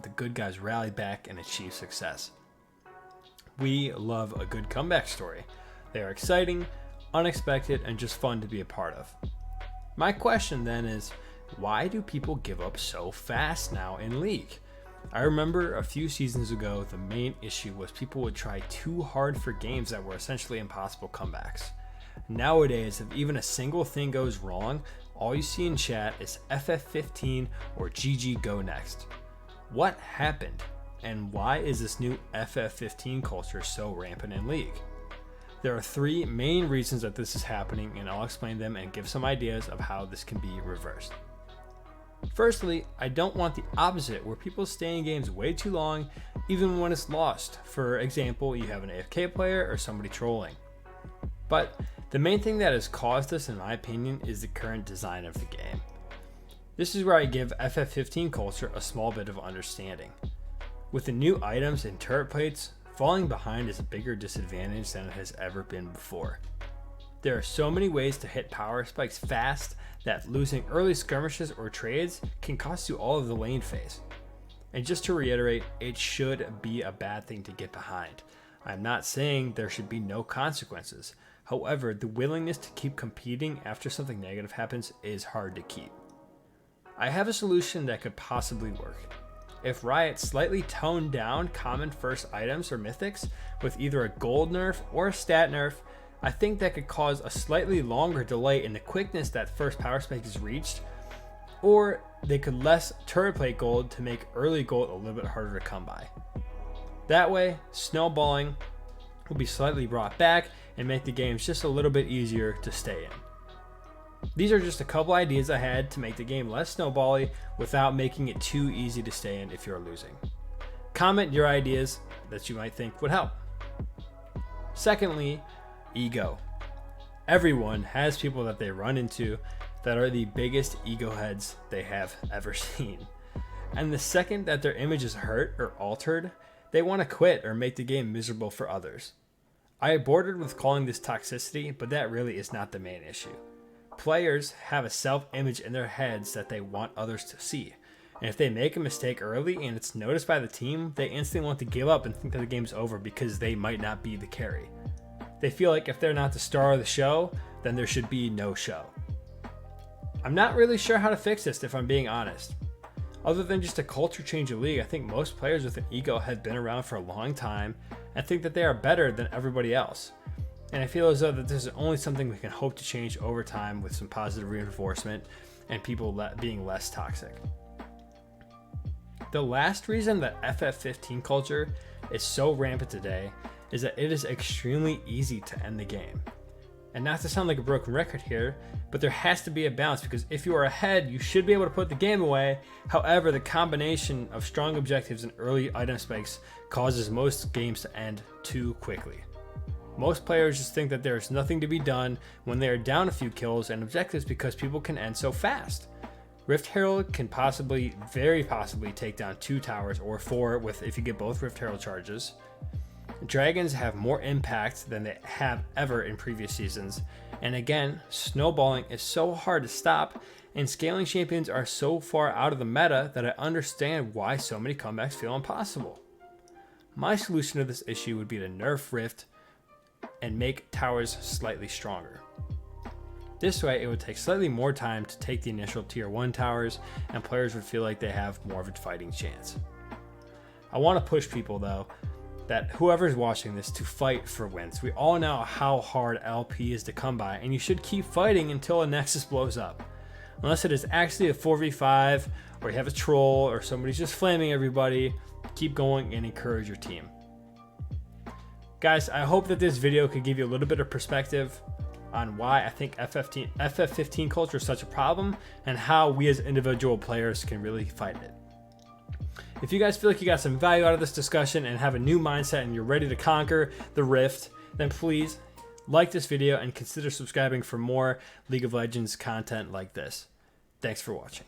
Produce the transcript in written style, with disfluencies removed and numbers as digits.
that the good guys rally back and achieve success. We love a good comeback story. They are exciting, unexpected, and just fun to be a part of. My question then is, why do people give up so fast now in League? I remember a few seasons ago, the main issue was people would try too hard for games that were essentially impossible comebacks. Nowadays, if even a single thing goes wrong, all you see in chat is FF15 or GG go next. What happened? And why is this new FF15 culture so rampant in League? There are three main reasons that this is happening, and I'll explain them and give some ideas of how this can be reversed. Firstly, I don't want the opposite, where people stay in games way too long, even when it's lost. For example, you have an AFK player or somebody trolling. But the main thing that has caused this, in my opinion, is the current design of the game. This is where I give FF15 culture a small bit of understanding. With the new items and turret plates, falling behind is a bigger disadvantage than it has ever been before. There are so many ways to hit power spikes fast that losing early skirmishes or trades can cost you all of the lane phase. And just to reiterate, it should be a bad thing to get behind. I'm not saying there should be no consequences. However, the willingness to keep competing after something negative happens is hard to keep. I have a solution that could possibly work. If Riot slightly toned down common first items or mythics with either a gold nerf or a stat nerf, I think that could cause a slightly longer delay in the quickness that first power spike is reached, or they could less turret plate gold to make early gold a little bit harder to come by. That way, snowballing will be slightly brought back and make the games just a little bit easier to stay in. These are just a couple ideas I had to make the game less snowbally without making it too easy to stay in if you're losing. Comment your ideas that you might think would help. Secondly, ego. Everyone has people that they run into that are the biggest ego heads they have ever seen. And the second that their image is hurt or altered, they want to quit or make the game miserable for others. I aborted with calling this toxicity, but that really is not the main issue. Players have a self-image in their heads that they want others to see. And if they make a mistake early and it's noticed by the team, they instantly want to give up and think that the game's over because they might not be the carry. They feel like if they're not the star of the show, then there should be no show. I'm not really sure how to fix this, if I'm being honest. Other than just a culture change of League, I think most players with an ego have been around for a long time and think that they are better than everybody else. And I feel as though that this is only something we can hope to change over time with some positive reinforcement and people being less toxic. The last reason that FF15 culture is so rampant today is that it is extremely easy to end the game. And not to sound like a broken record here, but there has to be a balance, because if you are ahead, you should be able to put the game away. However, the combination of strong objectives and early item spikes causes most games to end too quickly. Most players just think that there's nothing to be done when they are down a few kills and objectives because people can end so fast. Rift Herald can very possibly take down 2 towers or 4 if you get both Rift Herald charges. Dragons have more impact than they have ever in previous seasons. And again, snowballing is so hard to stop, and scaling champions are so far out of the meta that I understand why so many comebacks feel impossible. My solution to this issue would be to nerf Rift and make towers slightly stronger. This way, it would take slightly more time to take the initial tier 1 towers, and players would feel like they have more of a fighting chance. I want to push people though, that whoever's watching this, to fight for wins. We all know how hard LP is to come by, and you should keep fighting until a Nexus blows up. Unless it is actually a 4v5, or you have a troll, or somebody's just flaming everybody, keep going and encourage your team. Guys, I hope that this video could give you a little bit of perspective on why I think FF15 culture is such a problem, and how we as individual players can really fight it. If you guys feel like you got some value out of this discussion and have a new mindset and you're ready to conquer the Rift, then please like this video and consider subscribing for more League of Legends content like this. Thanks for watching.